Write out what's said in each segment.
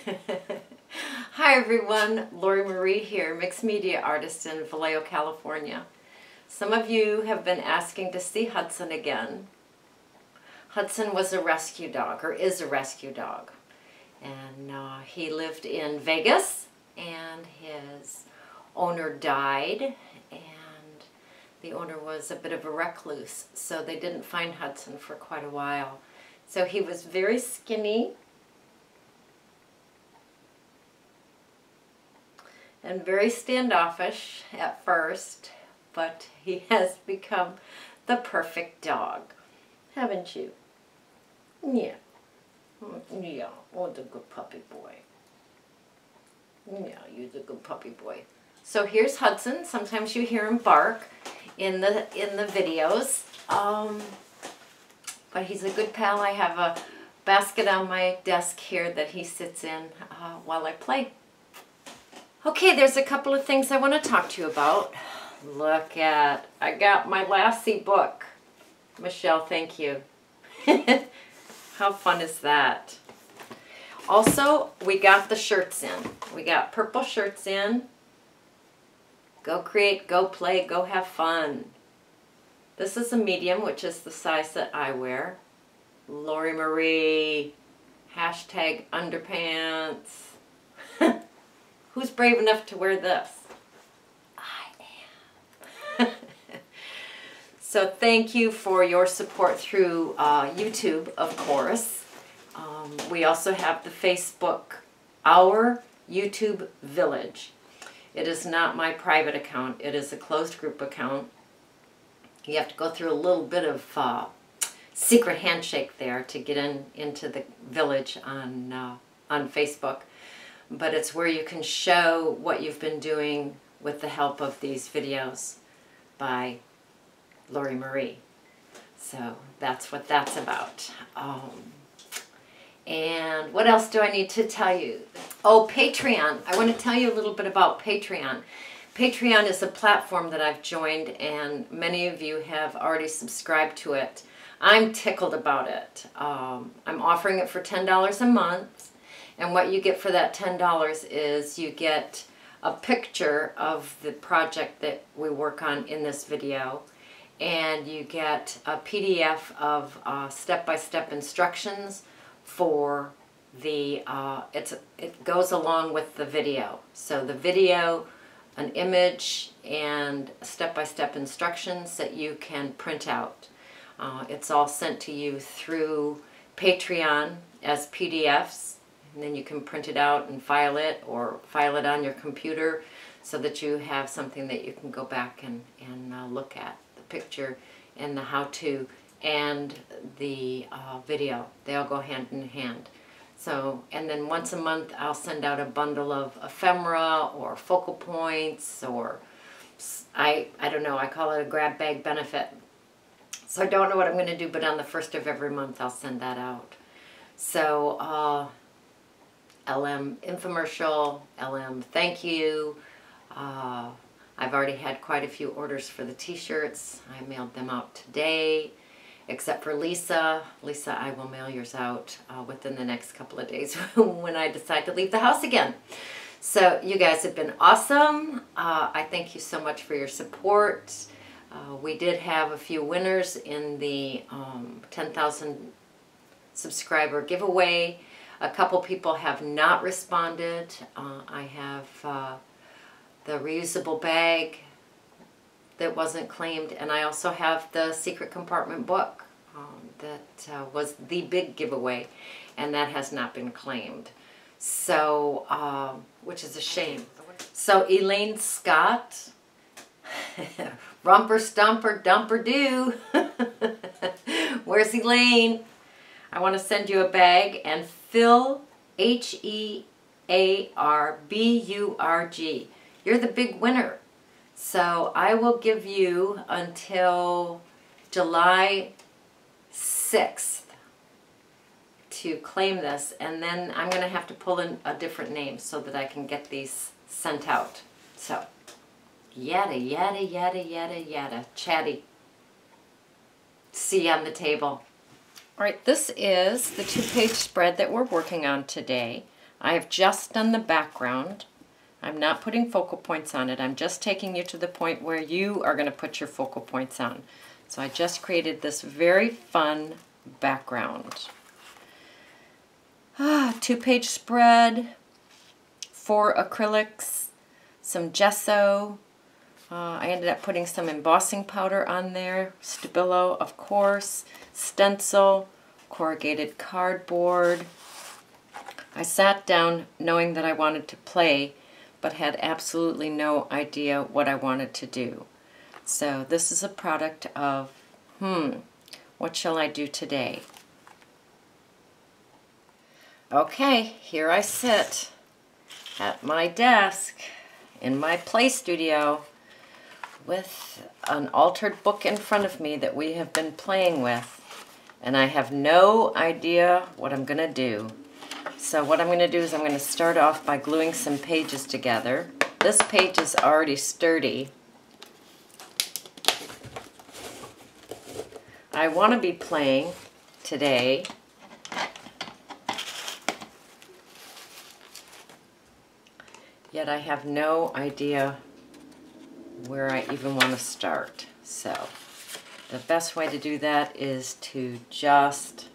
Hi everyone, Lori Marie here, mixed media artist in Vallejo, California. Some of you have been asking to see Hudson again. Hudson was a rescue dog, or is a rescue dog. And he lived in Vegas, and his owner died, and the owner was a bit of a recluse, so they didn't find Hudson for quite a while. So he was very skinny and very standoffish at first, but he has become the perfect dog, haven't you? Yeah. Yeah, oh, the good puppy boy. Yeah, you're the good puppy boy. So here's Hudson. Sometimes you hear him bark in the videos. But he's a good pal. I have a basket on my desk here that he sits in while I play. Okay, there's a couple of things I want to talk to you about. Look at, I got my Lassie book. Michelle, thank you. How fun is that? Also, we got the shirts in. We got purple shirts in. Go create, go play, go have fun. This is a medium, which is the size that I wear. Lori Marie, hashtag underpants. Who's brave enough to wear this? I am. So thank you for your support through YouTube, of course. We also have the Facebook, Our YouTube Village. It is not my private account. It is a closed group account. You have to go through a little bit of secret handshake there to get into the village on Facebook. But it's where you can show what you've been doing with the help of these videos by Lori Marie. So that's what that's about. And what else do I need to tell you? Oh, Patreon. I want to tell you a little bit about Patreon. Patreon is a platform that I've joined, and many of you have already subscribed to it. I'm tickled about it. I'm offering it for $10 a month, and what you get for that $10 is you get a picture of the project that we work on in this video, and you get a PDF of step-by-step instructions for the, it goes along with the video. So the video, an image, and step-by-step instructions that you can print out. It's all sent to you through Patreon as PDFs, and then you can print it out and file it, or file it on your computer so that you have something that you can go back and look at. The picture and the how-to and the video. They all go hand in hand. So, and then once a month I'll send out a bundle of ephemera or focal points, or I don't know, I call it a grab bag benefit. So I don't know what I'm going to do, but on the 1st of every month I'll send that out. So LM infomercial, LM thank you. I've already had quite a few orders for the t-shirts. I mailed them out today. Except for Lisa. Lisa, I will mail yours out within the next couple of days when I decide to leave the house again. So you guys have been awesome. I thank you so much for your support. We did have a few winners in the 10,000 subscriber giveaway. A couple people have not responded. I have the reusable bag that wasn't claimed, and I also have the secret compartment book that was the big giveaway, and that has not been claimed, so which is a shame. So Elaine Scott, rumper stumper dumper do. Where's Elaine? I want to send you a bag, and Phil, Hearburg, you're the big winner. So I will give you until July 6th to claim this, and then I'm going to have to pull in a different name so that I can get these sent out. So, yada, yada, yada, yada, yada. Chatty. See you on the table. All right, this is the 2-page spread that we're working on today. I have just done the background. I'm not putting focal points on it. I'm just taking you to the point where you are going to put your focal points on. So I just created this very fun background. 2-page spread, 4 acrylics, some gesso. I ended up putting some embossing powder on there, Stabilo, of course, stencil, corrugated cardboard. I sat down knowing that I wanted to play, but had absolutely no idea what I wanted to do. So this is a product of, what shall I do today? Okay, here I sit at my desk in my play studio with an altered book in front of me that we have been playing with, and I have no idea what I'm going to do. So what I'm going to do is I'm going to start off by gluing some pages together. This page is already sturdy. I want to be playing today. Yet I have no idea where I even want to start. So the best way to do that is to just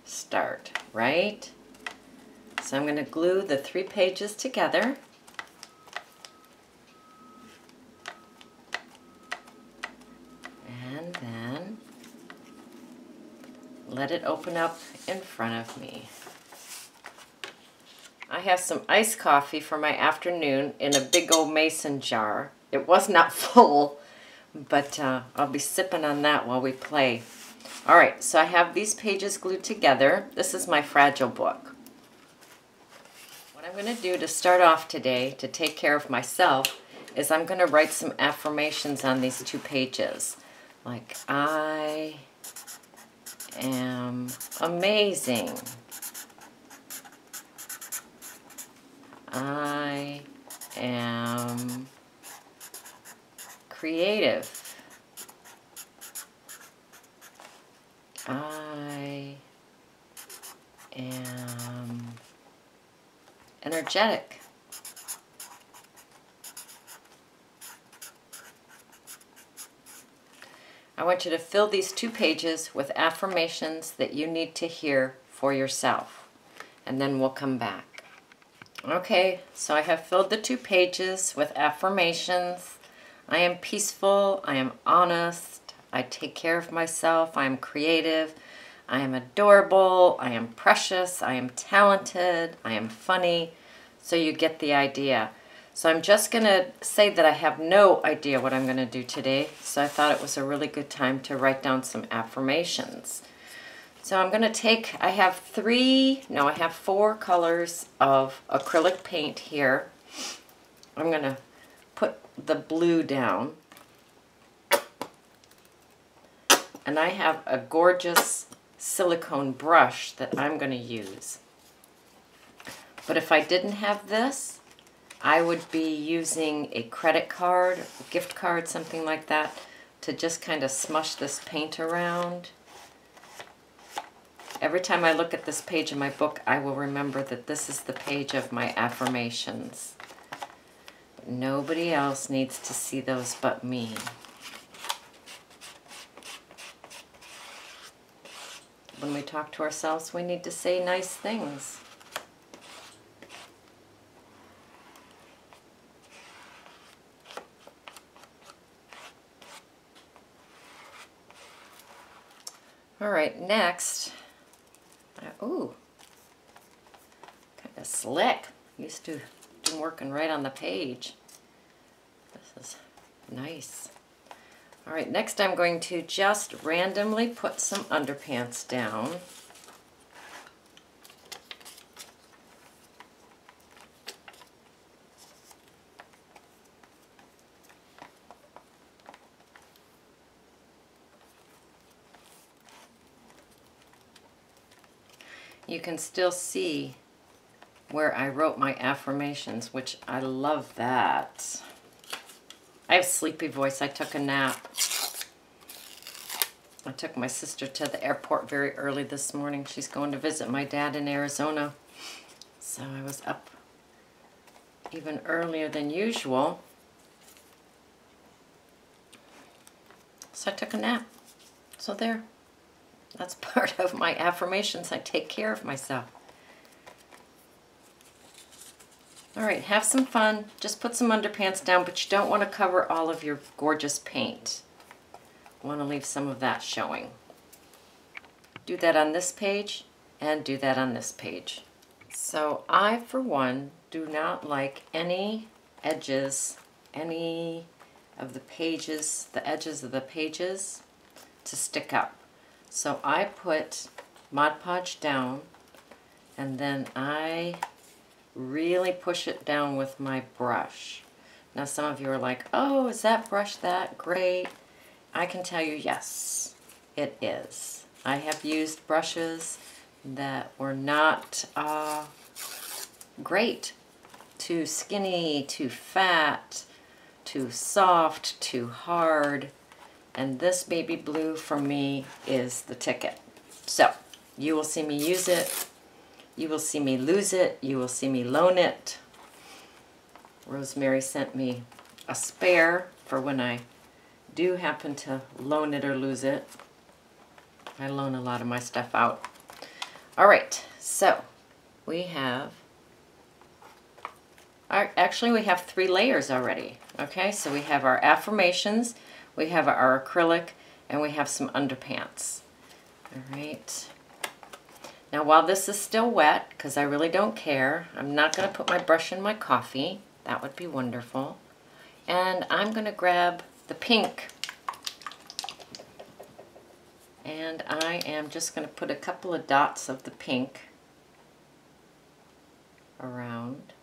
start, right? So I'm going to glue the 3 pages together. And then let it open up in front of me. I have some iced coffee for my afternoon in a big old mason jar. It was not full, but I'll be sipping on that while we play. Alright, so I have these pages glued together. This is my fragile book. What I'm going to do to start off today, to take care of myself, is I'm going to write some affirmations on these 2 pages. Like, I am amazing. I am creative. I am energetic. I want you to fill these 2 pages with affirmations that you need to hear for yourself, and then we'll come back. Okay, so I have filled the 2 pages with affirmations. I am peaceful, I am honest, I take care of myself, I am creative, I am adorable, I am precious, I am talented, I am funny. So you get the idea. So I'm just going to say that I have no idea what I'm going to do today, so I thought it was a really good time to write down some affirmations. So I'm going to take, I have 4 colors of acrylic paint here. I'm going to put the blue down. And I have a gorgeous silicone brush that I'm going to use. But if I didn't have this, I would be using a credit card, a gift card, something like that, to just kind of smush this paint around. Every time I look at this page in my book, I will remember that this is the page of my affirmations. But nobody else needs to see those but me. When we talk to ourselves, we need to say nice things. All right, next, ooh, kind of slick. Used to do working right on the page. This is nice. All right, next I'm going to just randomly put some underpants down. You can still see where I wrote my affirmations, which I love that. I have sleepy voice. I took a nap. I took my sister to the airport very early this morning. She's going to visit my dad in Arizona. So I was up even earlier than usual. So I took a nap. So there. That's part of my affirmations. I take care of myself. All right, have some fun. Just put some underpants down, but you don't want to cover all of your gorgeous paint. You want to leave some of that showing. Do that on this page and do that on this page. So I, for one, do not like any edges, any of the pages, the edges of the pages to stick up. So I put Mod Podge down and then I really push it down with my brush. Now some of you are like, oh, is that brush that great? I can tell you, yes, it is. I have used brushes that were not great. Too skinny, too fat, too soft, too hard. And this baby blue for me is the ticket. So you will see me use it. You will see me lose it. You will see me loan it. Rosemary sent me a spare for when I do happen to loan it or lose it. I loan a lot of my stuff out. All right, so we have, actually we have 3 layers already. Okay, so we have our affirmations, we have our acrylic, and we have some underpants. All right. Now while this is still wet, because I really don't care, I'm not going to put my brush in my coffee. That would be wonderful. And I'm going to grab the pink. And I am just going to put a couple of dots of the pink around.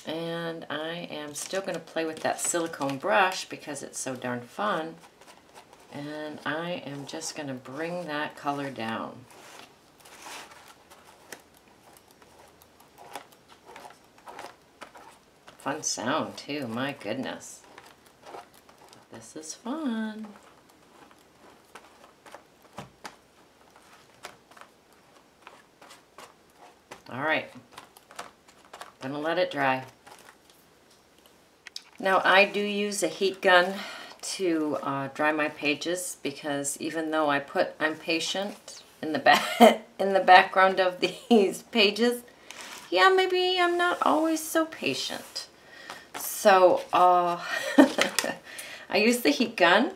And I am still going to play with that silicone brush because it's so darn fun. And I am just going to bring that color down. Fun sound too, my goodness. This is fun. All right, gonna let it dry. Now I do use a heat gun to dry my pages because even though I'm patient in the in the background of these pages, yeah, maybe I'm not always so patient. So I use the heat gun.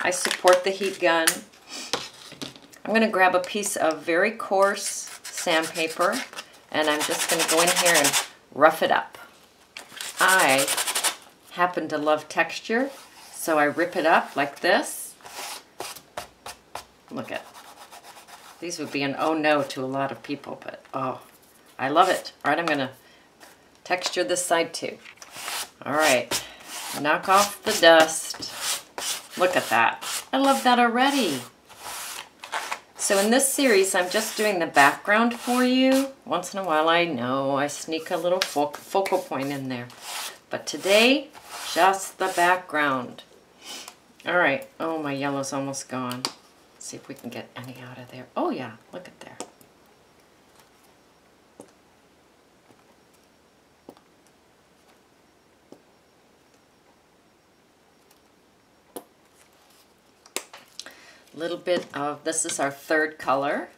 I support the heat gun. I'm going to grab a piece of very coarse sandpaper and I'm just going to go in here and rough it up. I happen to love texture, so I rip it up like this. Look at, these would be an oh no to a lot of people, but oh, I love it. All right, I'm going to texture this side too. All right. Knock off the dust. Look at that. I love that already. So in this series, I'm just doing the background for you. Once in a while, I know I sneak a little focal point in there. But today, just the background. All right. Oh, my yellow's almost gone. Let's see if we can get any out of there. Oh, yeah. Look at there. Little bit of, this is our 3rd color.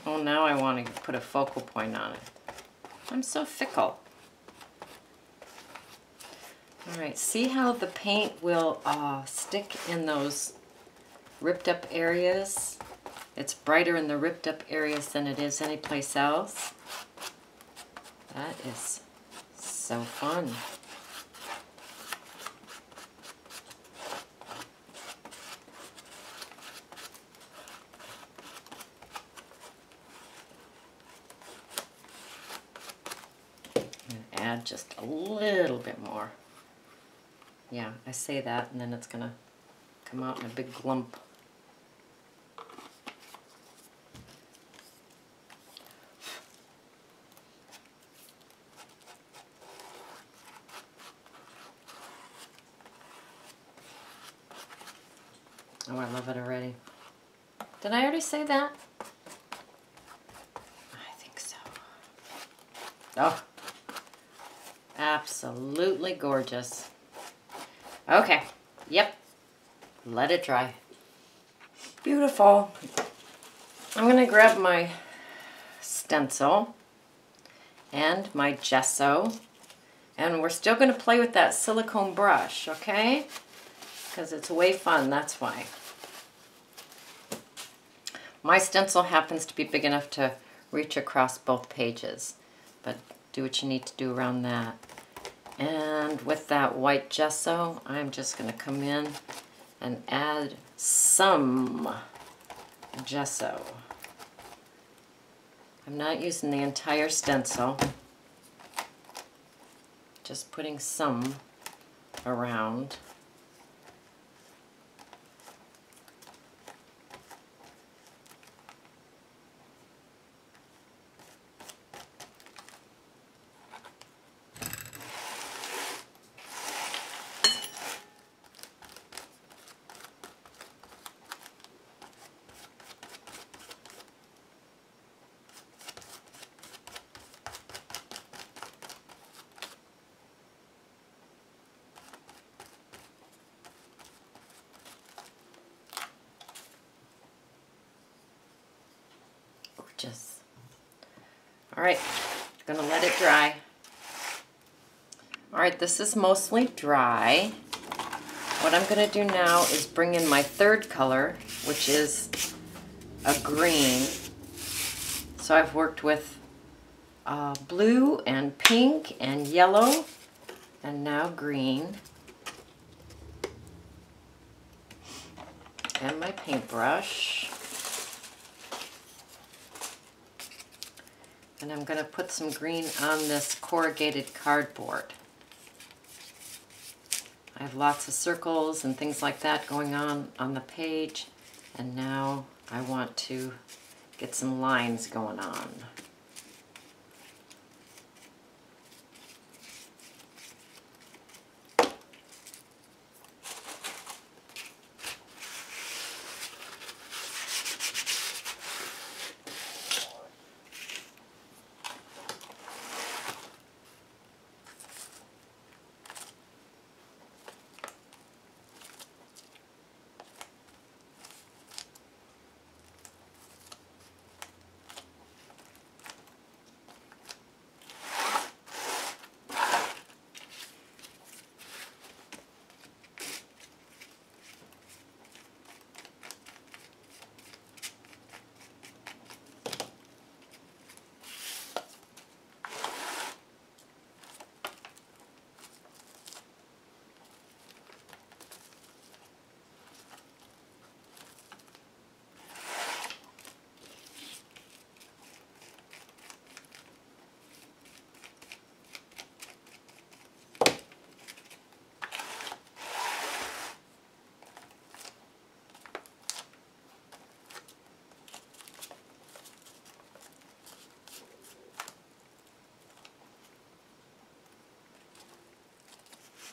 Oh, now I want to put a focal point on it. I'm so fickle. All right, see how the paint will stick in those ripped up areas? It's brighter in the ripped up areas than it is anyplace else. That is so fun. And add just a little bit more. Yeah, I say that and then it's gonna come out in a big glump. Oh, I love it already. Did I already say that? I think so. Oh, absolutely gorgeous. Okay, yep, let it dry. Beautiful. I'm going to grab my stencil and my gesso, and we're still going to play with that silicone brush, okay? Because it's way fun, that's why. My stencil happens to be big enough to reach across both pages, but do what you need to do around that. And with that white gesso, I'm just going to come in and add some gesso. I'm not using the entire stencil, just putting some around. Gorgeous. All right, gonna let it dry. All right, this is mostly dry. What I'm gonna do now is bring in my third color, which is a green. So I've worked with blue and pink and yellow, and now green. And my paintbrush. And I'm going to put some green on this corrugated cardboard. I have lots of circles and things like that going on the page, and now I want to get some lines going on.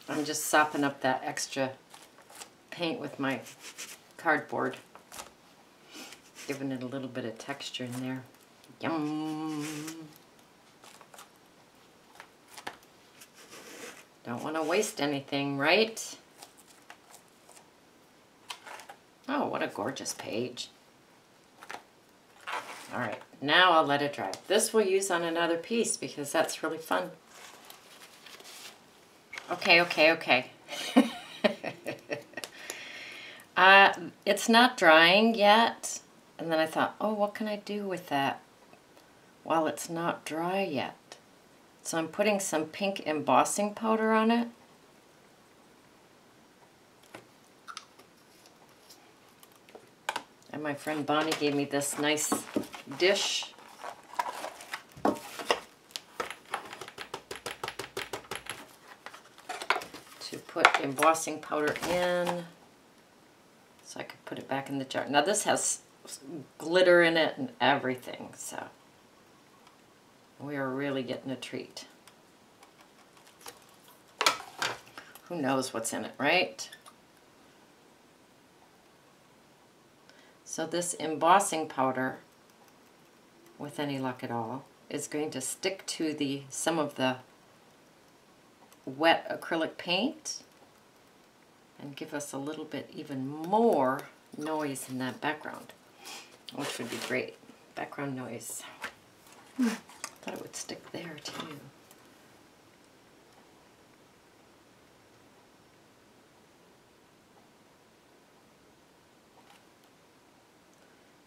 I'm just sopping up that extra paint with my cardboard, giving it a little bit of texture in there. Yum! Don't want to waste anything, right? Oh, what a gorgeous page. All right, now I'll let it dry. This we'll use on another piece because that's really fun. Okay. It's not drying yet. And then I thought, oh, what can I do with that while it's not dry yet? So I'm putting some pink embossing powder on it. And my friend Bonnie gave me this nice dish. To put embossing powder in so I could put it back in the jar. Now this has glitter in it and everything, so we are really getting a treat. Who knows what's in it, right? So this embossing powder, with any luck at all, is going to stick to some of the wet acrylic paint and give us a little bit even more noise in that background, which would be great. Background noise. Thought it would stick there too.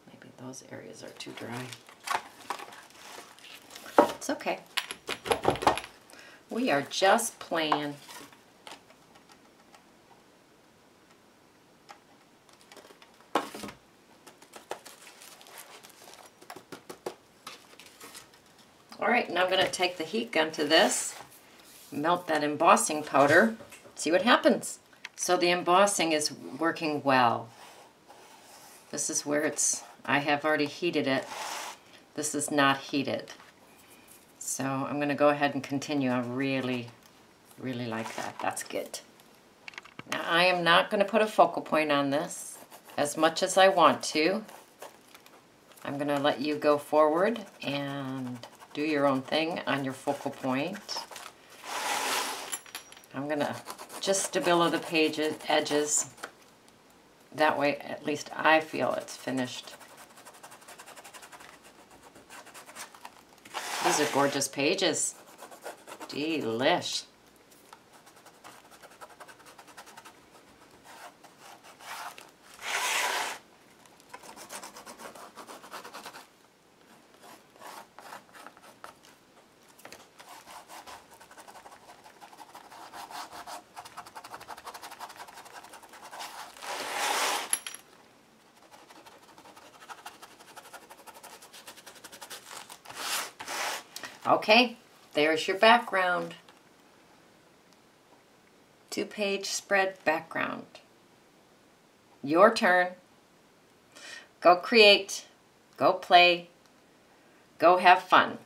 Maybe those areas are too dry. It's okay. We are just playing. All right, now I'm going to take the heat gun to this, melt that embossing powder, see what happens. So the embossing is working well. This is where I have already heated it. This is not heated. So I'm going to go ahead and continue. I really, really like that. That's good. Now I am not going to put a focal point on this as much as I want to. I'm going to let you go forward and do your own thing on your focal point. I'm going to just stabilo the page edges. That way, at least I feel it's finished. These are gorgeous pages. Delish. Okay, there's your background. 2-page spread background. Your turn. Go create, go play, go have fun.